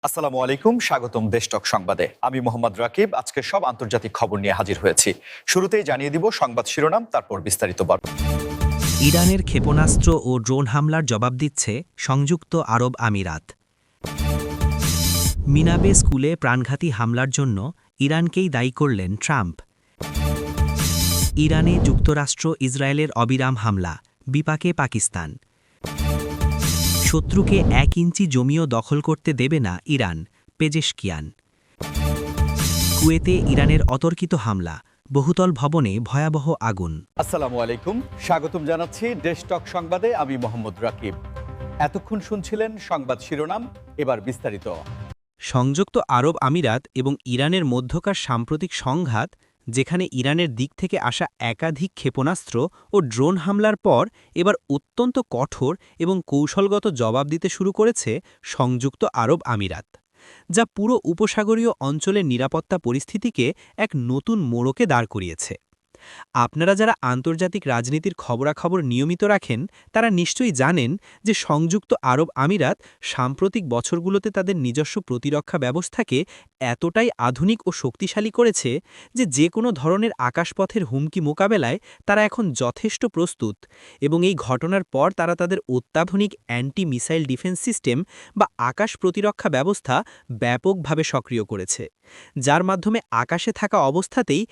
আসসালামু আলাইকুম, স্বাগতম দেশটক সংবাদে। আমি মোহাম্মদ রাকিব। আজকে সব আন্তর্জাতিক খবর নিয়ে হাজির হয়েছি। শুরুতেই জানিয়ে দিব সংবাদ শিরোনাম, তারপর বিস্তারিত বর্ণনা। ইরানের ক্ষেপণাস্ত্র ও ড্রোন হামলার জবাব দিচ্ছে সংযুক্ত আরব আমিরাত। মিনাবে স্কুলে প্রাণঘাতী হামলার জন্য ইরানকেই দায়ী করলেন ট্রাম্প। ইরানে যুক্তরাষ্ট্র ইসরায়েলের অবিরাম হামলা, বিপাকে পাকিস্তান। শত্রুকে 1 ইঞ্চি জমিও দখল করতে দেবে না ইরান, পেজেশকিয়ান। কুয়েতে ইরানের অতর্কিত হামলা, বহুতল ভবনে ভয়াবহ আগুন। আসসালামু আলাইকুম, স্বাগতম জানাচ্ছি দেশটক সংবাদে। আমি মোহাম্মদ রাকিব। এতক্ষণ শুনছিলেন সংবাদ শিরোনাম, এবার বিস্তারিত। সংযুক্ত আরব আমিরাত এবং ইরানের মধ্যকার সাম্প্রতিক সংঘাত, যেখানে ইরানের দিক থেকে আসা একাধিক ক্ষেপণাস্ত্র ও ড্রোন হামলার পর এবার অত্যন্ত কঠোর এবং কৌশলগত জবাব দিতে শুরু করেছে সংযুক্ত আরব আমিরাত, যা পুরো উপসাগরীয় অঞ্চলের নিরাপত্তা পরিস্থিতিকে এক নতুন মোড়কে দাঁড় করিয়েছে। আপনারা যারা আন্তর্জাতিক রাজনীতির খবরাখবর নিয়মিত রাখেন, তারা নিশ্চয়ই জানেন যে সংযুক্ত আরব আমিরাত সাম্প্রতিক বছরগুলোতে তাদের নিজস্ব প্রতিরক্ষা ব্যবস্থাকে এতটাই আধুনিক ও শক্তিশালী করেছে যে কোনো ধরনের আকাশপথের হুমকি মোকাবেলায় তারা এখন যথেষ্ট প্রস্তুত, এবং এই ঘটনার পর তারা তাদের অত্যাধুনিক অ্যান্টি মিসাইল ডিফেন্স সিস্টেম বা আকাশ প্রতিরক্ষা ব্যবস্থা ব্যাপকভাবে সক্রিয় করেছে, যার মাধ্যমে আকাশে থাকা অবস্থাতেই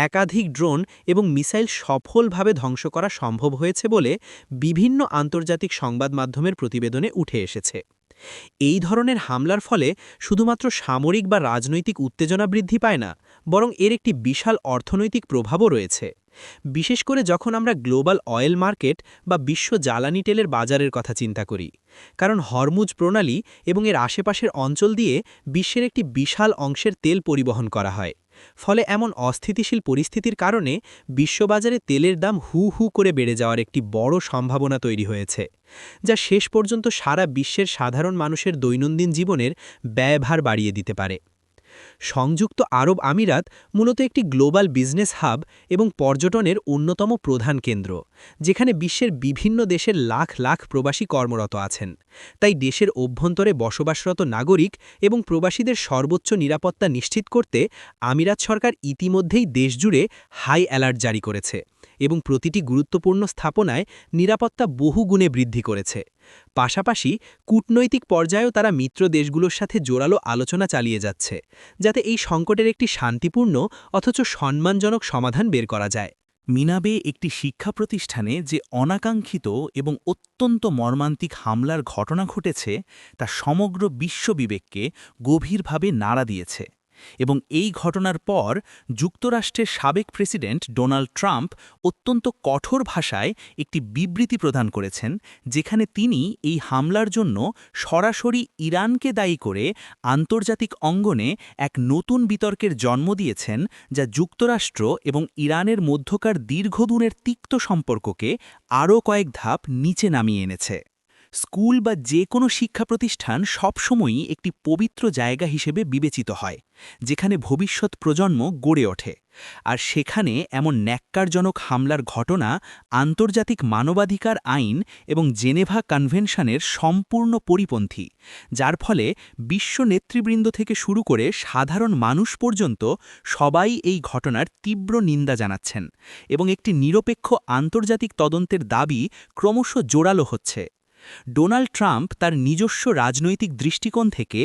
একাধিক ড্রোন এবং মিসাইল সফলভাবে ধ্বংস করা সম্ভব হয়েছে বলে বিভিন্ন আন্তর্জাতিক সংবাদ মাধ্যমের প্রতিবেদনে উঠে এসেছে। এই ধরনের হামলার ফলে শুধুমাত্র সামরিক বা রাজনৈতিক উত্তেজনা বৃদ্ধি পায় না, বরং এর একটি বিশাল অর্থনৈতিক প্রভাবও রয়েছে। বিশেষ করে যখন আমরা গ্লোবাল অয়েল মার্কেট বা বিশ্ব জ্বালানি তেলের বাজারের কথা চিন্তা করি, কারণ হরমুজ প্রণালী এবং এর আশেপাশের অঞ্চল দিয়ে বিশ্বের একটি বিশাল অংশের তেল পরিবহন করা হয়। ফলে এমন অস্থিতিশীল পরিস্থিতির কারণে বিশ্ববাজারে তেলের দাম হু হু করে বেড়ে যাওয়ার একটি বড় সম্ভাবনা তৈরি হয়েছে, যা শেষ পর্যন্ত সারা বিশ্বের সাধারণ মানুষের দৈনন্দিন জীবনের ব্যয়ভার বাড়িয়ে দিতে পারে। সংযুক্ত আরব আমিরাত মূলত একটি গ্লোবাল বিজনেস হাব এবং পর্যটনের অন্যতম প্রধান কেন্দ্র, যেখানে বিশ্বের বিভিন্ন দেশের লাখ লাখ প্রবাসী কর্মরত আছেন। তাই দেশের অভ্যন্তরে বসবাসরত নাগরিক এবং প্রবাসীদের সর্বোচ্চ নিরাপত্তা নিশ্চিত করতে আমিরাত সরকার ইতিমধ্যেই দেশজুড়ে হাই অ্যালার্ট জারি করেছে এবং প্রতিটি গুরুত্বপূর্ণ স্থাপনায় নিরাপত্তা বহুগুণে বৃদ্ধি করেছে। পাশাপাশি কূটনৈতিক পর্যায়েও তারা মিত্র দেশগুলোর সাথে জোরালো আলোচনা চালিয়ে যাচ্ছে, যাতে এই সংকটের একটি শান্তিপূর্ণ অথচ সম্মানজনক সমাধান বের করা যায়। মিনাবে একটি শিক্ষা প্রতিষ্ঠানে যে অনাকাঙ্ক্ষিত এবং অত্যন্ত মর্মান্তিক হামলার ঘটনা ঘটেছে, তা সমগ্র বিশ্ববিবেককে গভীরভাবে নাড়া দিয়েছে। এবং এই ঘটনার পর যুক্তরাষ্ট্রের সাবেক প্রেসিডেন্ট ডোনাল্ড ট্রাম্প অত্যন্ত কঠোর ভাষায় একটি বিবৃতি প্রদান করেছেন, যেখানে তিনি এই হামলার জন্য সরাসরি ইরানকে দায়ী করে আন্তর্জাতিক অঙ্গনে এক নতুন বিতর্কের জন্ম দিয়েছেন, যা যুক্তরাষ্ট্র এবং ইরানের মধ্যকার দীর্ঘদিনের তিক্ত সম্পর্ককে আরও কয়েক ধাপ নিচে নামিয়ে এনেছে। স্কুল বা যে কোনো শিক্ষা প্রতিষ্ঠান সবসময়ই একটি পবিত্র জায়গা হিসেবে বিবেচিত হয়, যেখানে ভবিষ্যৎ প্রজন্ম গড়ে ওঠে। আর সেখানে এমন ন্যাক্কারজনক হামলার ঘটনা আন্তর্জাতিক মানবাধিকার আইন এবং জেনেভা কনভেনশনের সম্পূর্ণ পরিপন্থী, যার ফলে বিশ্ব নেতৃবৃন্দ থেকে শুরু করে সাধারণ মানুষ পর্যন্ত সবাই এই ঘটনার তীব্র নিন্দা জানাচ্ছেন, এবং একটি নিরপেক্ষ আন্তর্জাতিক তদন্তের দাবি ক্রমশ জোরালো হচ্ছে। ডোনাল্ড ট্রাম্প তার নিজস্ব রাজনৈতিক দৃষ্টিকোণ থেকে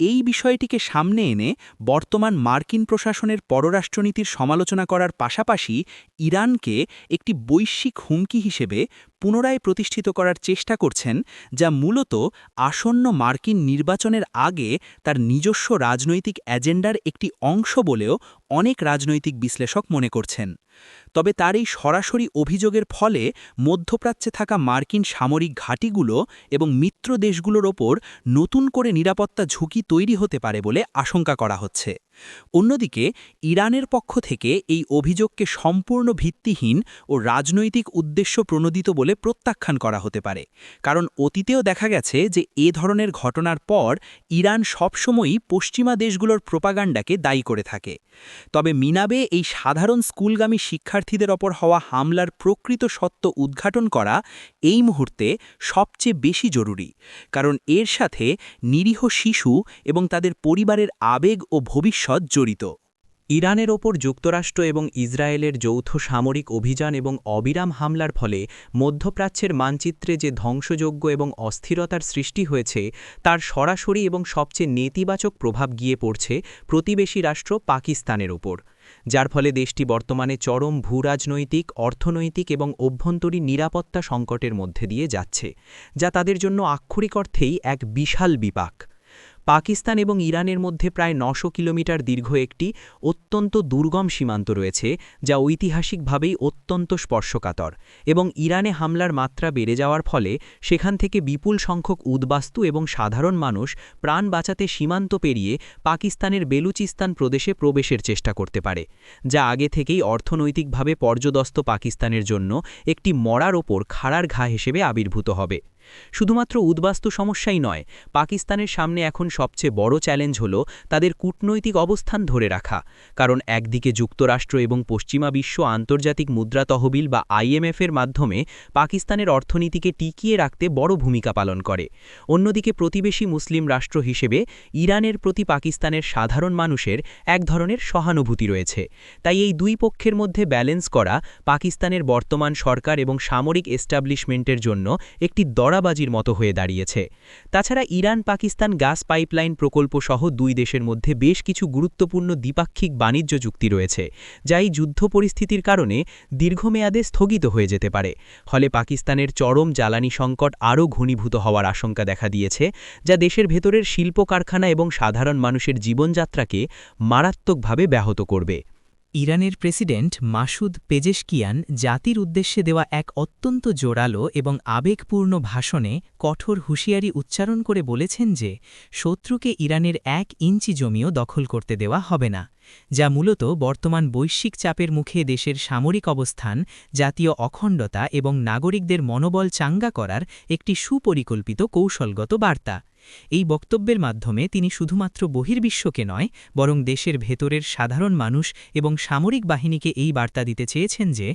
এই বিষয়টিকে সামনে এনে বর্তমান মার্কিন প্রশাসনের পররাষ্ট্রনীতির সমালোচনা করার পাশাপাশি ইরানকে একটি বৈশ্বিক হুমকি হিসেবে পুনরায় প্রতিষ্ঠিত করার চেষ্টা করছেন, যা মূলত আসন্ন মার্কিন নির্বাচনের আগে তার নিজস্ব রাজনৈতিক এজেন্ডার একটি অংশ বলেও অনেক রাজনৈতিক বিশ্লেষক মনে করছেন। তবে তার এই সরাসরি অভিযোগের ফলে মধ্যপ্রাচ্যে থাকা মার্কিন সামরিক ঘাঁটিগুলো এবং মিত্র দেশগুলোর ওপর নতুন করে নিরাপত্তা ঝুঁকি তৈরি হতে পারে বলে আশঙ্কা করা হচ্ছে। অন্যদিকে ইরানের পক্ষ থেকে এই অভিযোগকে সম্পূর্ণ ভিত্তিহীন ও রাজনৈতিক উদ্দেশ্য প্রণোদিত বলে বলে প্রত্যাখ্যান করা হতে পারে, কারণ অতীতেও দেখা গেছে যে এ ধরনের ঘটনার পর ইরান সবসময়ই পশ্চিমা দেশগুলোর প্রোপাগান্ডাকে দায়ী করে থাকে। তবে মিনাবে এই সাধারণ স্কুলগামী শিক্ষার্থীদের ওপর হওয়া হামলার প্রকৃত সত্য উদ্ঘাটন করা এই মুহূর্তে সবচেয়ে বেশি জরুরি, কারণ এর সাথে নিরীহ শিশু এবং তাদের পরিবারের আবেগ ও ভবিষ্যৎ জড়িত। ইরানের ওপর যুক্তরাষ্ট্র এবং ইসরায়েলের যৌথ সামরিক অভিযান এবং অবিরাম হামলার ফলে মধ্যপ্রাচ্যের মানচিত্রে যে ধ্বংসযজ্ঞ এবং অস্থিরতার সৃষ্টি হয়েছে তার সরাসরি এবং সবচেয়ে নেতিবাচক প্রভাব গিয়ে পড়ছে প্রতিবেশী রাষ্ট্র পাকিস্তানের ওপর, যার ফলে দেশটি বর্তমানে চরম ভূরাজনৈতিক, অর্থনৈতিক এবং অভ্যন্তরীণ নিরাপত্তা সংকটের মধ্যে দিয়ে যাচ্ছে, যা তাদের জন্য আক্ষরিক অর্থেই এক বিশাল বিপাক। পাকিস্তান এবং ইরানের মধ্যে প্রায় ৯০০ কিলোমিটার দীর্ঘ একটি অত্যন্ত দুর্গম সীমান্ত রয়েছে, যা ঐতিহাসিকভাবেই অত্যন্ত স্পর্শকাতর, এবং ইরানে হামলার মাত্রা বেড়ে যাওয়ার ফলে সেখান থেকে বিপুল সংখ্যক উদ্বাস্তু এবং সাধারণ মানুষ প্রাণ বাঁচাতে সীমান্ত পেরিয়ে পাকিস্তানের বেলুচিস্তান প্রদেশে প্রবেশের চেষ্টা করতে পারে, যা আগে থেকেই অর্থনৈতিকভাবে পর্যদস্ত পাকিস্তানের জন্য একটি মরার ওপর খাড়ার ঘা হিসেবে আবির্ভূত হবে। শুধুমাত্র উদ্বাস্তু সমস্যাই নয়, পাকিস্তানের সামনে এখন সবচেয়ে বড় চ্যালেঞ্জ হল তাদের কূটনৈতিক অবস্থান ধরে রাখা, কারণ একদিকে যুক্তরাষ্ট্র এবং পশ্চিমা বিশ্ব আন্তর্জাতিক মুদ্রা তহবিল বা IMF-এর মাধ্যমে পাকিস্তানের অর্থনীতিকে টিকিয়ে রাখতে বড় ভূমিকা পালন করে, অন্যদিকে প্রতিবেশী মুসলিম রাষ্ট্র হিসেবে ইরানের প্রতি পাকিস্তানের সাধারণ মানুষের এক ধরনের সহানুভূতি রয়েছে। তাই এই দুই পক্ষের মধ্যে ব্যালেন্স করা পাকিস্তানের বর্তমান সরকার এবং সামরিক এস্টাবলিশমেন্টের জন্য একটি দরাবাজির মতো হয়ে দাঁড়িয়েছে। তাছাড়া ইরান পাকিস্তান গ্যাস পাইপলাইন প্রকল্প সহ দুই দেশের মধ্যে বেশ কিছু গুরুত্বপূর্ণ দ্বিপাক্ষিক বাণিজ্য চুক্তি রয়েছে, যা এই যুদ্ধ পরিস্থিতির কারণে দীর্ঘমেয়াদে স্থগিত হয়ে যেতে পারে। ফলে পাকিস্তানের চরম জ্বালানি সংকট আরও ঘনীভূত হওয়ার আশঙ্কা দেখা দিয়েছে, যা দেশের ভেতরের শিল্প কারখানা এবং সাধারণ মানুষের জীবনযাত্রাকে মারাত্মকভাবে ব্যাহত করবে। ইরানের প্রেসিডেন্ট মাসুদ পেজেশকিয়ান জাতির উদ্দেশ্যে দেওয়া এক অত্যন্ত জোরালো এবং আবেগপূর্ণ ভাষণে কঠোর হুঁশিয়ারি উচ্চারণ করে বলেছেন যে শত্রুকে ইরানের ১ ইঞ্চি জমিও দখল করতে দেওয়া হবে না, যা মূলত বর্তমান বৈশ্বিক চাপের মুখে দেশের সামরিক অবস্থান, জাতীয় অখণ্ডতা এবং নাগরিকদের মনোবল চাঙ্গা করার একটি সুপরিকল্পিত কৌশলগত বার্তা। এই বক্তব্যের মাধ্যমে তিনি শুধুমাত্র বহির্বিশ্বকে নয়, বরং দেশের ভেতরের সাধারণ মানুষ এবং সামরিক বাহিনীকে এই বার্তা দিতে চেয়েছেন যে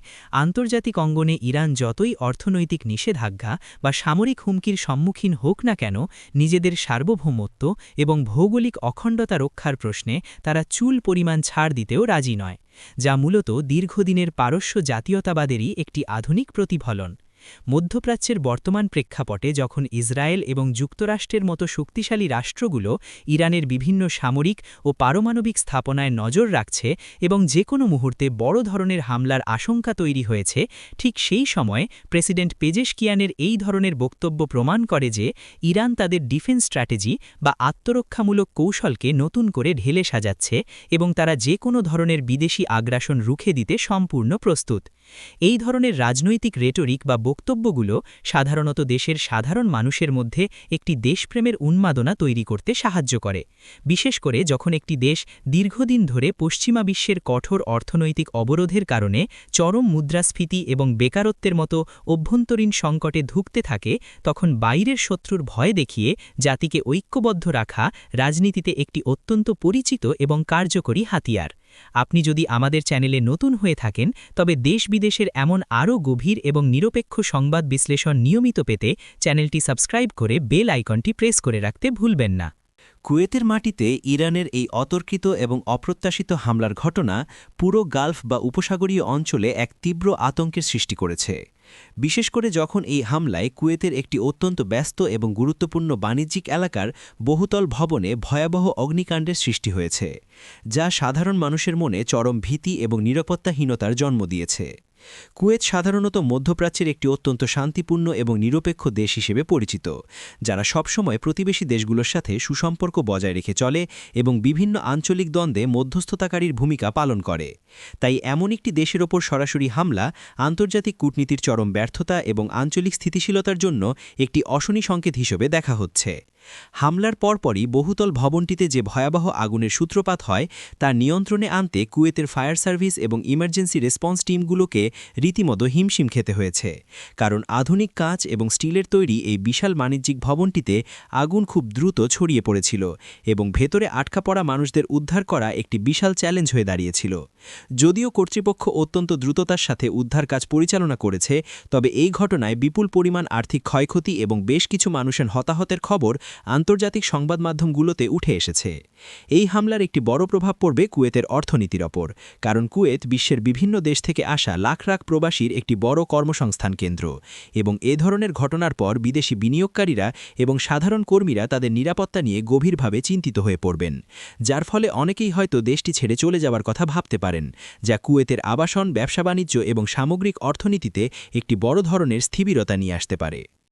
আন্তর্জাতিক অঙ্গনে ইরান যতই অর্থনৈতিক নিষেধাজ্ঞা বা সামরিক হুমকির সম্মুখীন হোক না কেন, নিজেদের সার্বভৌমত্ব এবং ভৌগোলিক অখণ্ডতা রক্ষার প্রশ্নে তারা চুল পরিমাণ ছাড় দিতেও রাজি নয়, যা মূলত দীর্ঘদিনের পারস্য জাতীয়তাবাদেরই একটি আধুনিক প্রতিফলন। মধ্যপ্রাচ্যের বর্তমান প্রেক্ষাপটে যখন ইসরায়েল এবং যুক্তরাষ্ট্রের মতো শক্তিশালী রাষ্ট্রগুলো ইরানের বিভিন্ন সামরিক ও পারমাণবিক স্থাপনায় নজর রাখছে এবং যে কোনো মুহূর্তে বড় ধরনের হামলার আশঙ্কা তৈরি হয়েছে, ঠিক সেই সময় প্রেসিডেন্ট পেজেশকিয়ানের এই ধরনের বক্তব্য প্রমাণ করে যে ইরান তাদের ডিফেন্স স্ট্র্যাটেজি বা আত্মরক্ষামূলক কৌশলকে নতুন করে ঢেলে সাজাচ্ছে এবং তারা যে কোনো ধরনের বিদেশি আগ্রাসন রুখে দিতে সম্পূর্ণ প্রস্তুত। এই ধরনের রাজনৈতিক রেটরিক বা বক্তব্যগুলো সাধারণত দেশের সাধারণ মানুষের মধ্যে একটি দেশপ্রেমের উন্মাদনা তৈরি করতে সাহায্য করে, বিশেষ করে যখন একটি দেশ দীর্ঘদিন ধরে পশ্চিমা বিশ্বের কঠোর অর্থনৈতিক অবরোধের কারণে চরম মুদ্রাস্ফীতি এবং বেকারত্বের মতো অভ্যন্তরীণ সংকটে ধুঁকতে থাকে, তখন বাইরের শত্রুর ভয় দেখিয়ে জাতিকে ঐক্যবদ্ধ রাখা রাজনীতিতে একটি অত্যন্ত পরিচিত এবং কার্যকরী হাতিয়ার। আপনি যদি আমাদের চ্যানেলে নতুন হয়ে থাকেন, তবে দেশ বিদেশের এমন আরও গভীর এবং নিরপেক্ষ সংবাদ বিশ্লেষণ নিয়মিত পেতে চ্যানেলটি সাবস্ক্রাইব করে বেল আইকনটি প্রেস করে রাখতে ভুলবেন না। কুয়েতের মাটিতে ইরানের এই অতর্কিত এবং অপ্রত্যাশিত হামলার ঘটনা পুরো গালফ বা উপসাগরীয় অঞ্চলে এক তীব্র আতঙ্কের সৃষ্টি করেছে, বিশেষ করে যখন এই হামলায় কুয়েতের একটি অত্যন্ত ব্যস্ত এবং গুরুত্বপূর্ণ বাণিজ্যিক এলাকার বহুতল ভবনে ভয়াবহ অগ্নিকাণ্ডের সৃষ্টি হয়েছে, যা সাধারণ মানুষের মনে চরম ভীতি এবং নিরাপত্তাহীনতার জন্ম দিয়েছে। কুয়েত সাধারণত মধ্যপ্রাচ্যের একটি অত্যন্ত শান্তিপূর্ণ এবং নিরপেক্ষ দেশ হিসেবে পরিচিত, যারা সবসময় প্রতিবেশী দেশগুলোর সাথে সুসম্পর্ক বজায় রেখে চলে এবং বিভিন্ন আঞ্চলিক দ্বন্দ্বে মধ্যস্থতাকারীর ভূমিকা পালন করে। তাই এমন একটি দেশের ওপর সরাসরি হামলা আন্তর্জাতিক কূটনীতির চরম ব্যর্থতা এবং আঞ্চলিক স্থিতিশীলতার জন্য একটি অশনি সংকেত হিসেবে দেখা হচ্ছে। হামলার পরপরই বহুতল ভবনটিতে যে ভয়াবহ আগুনের সূত্রপাত হয় তার নিয়ন্ত্রণে আনতে কুয়েতের ফায়ার সার্ভিস এবং ইমার্জেন্সি রেসপন্স টিমগুলোকে রীতিমতো হিমশিম খেতে হয়েছে, কারণ আধুনিক কাঁচ এবং স্টিলের তৈরি এই বিশাল বাণিজ্যিক ভবনটিতে আগুন খুব দ্রুত ছড়িয়ে পড়েছিল এবং ভেতরে আটকা পড়া মানুষদের উদ্ধার করা একটি বিশাল চ্যালেঞ্জ হয়ে দাঁড়িয়েছিল। যদিও কর্তৃপক্ষ অত্যন্ত দ্রুততার সাথে উদ্ধার কাজ পরিচালনা করেছে, তবে এই ঘটনায় বিপুল পরিমাণ আর্থিক ক্ষয়ক্ষতি এবং বেশ কিছু মানুষের হতাহতের খবর আন্তর্জাতিক সংবাদ মাধ্যমগুলোতে উঠে এসেছে। এই হামলার একটি বড় প্রভাব পড়বে কুয়েতের অর্থনীতির ওপর, কারণ কুয়েত বিশ্বের বিভিন্ন দেশ থেকে আসা লাখ লাখ প্রবাসীর একটি বড় কর্মসংস্থান কেন্দ্র এবং এ ধরনের ঘটনার পর বিদেশি বিনিয়োগকারীরা এবং সাধারণ কর্মীরা তাদের নিরাপত্তা নিয়ে গভীরভাবে চিন্তিত হয়ে পড়বেন, যার ফলে অনেকেই হয়তো দেশটি ছেড়ে চলে যাওয়ার কথা ভাবতে পারেন, যা কুয়েতের আবাসন, ব্যবসা বাণিজ্য এবং সামগ্রিক অর্থনীতিতে একটি বড় ধরনের স্থিতিশীলতা নিয়ে আসতে পারে।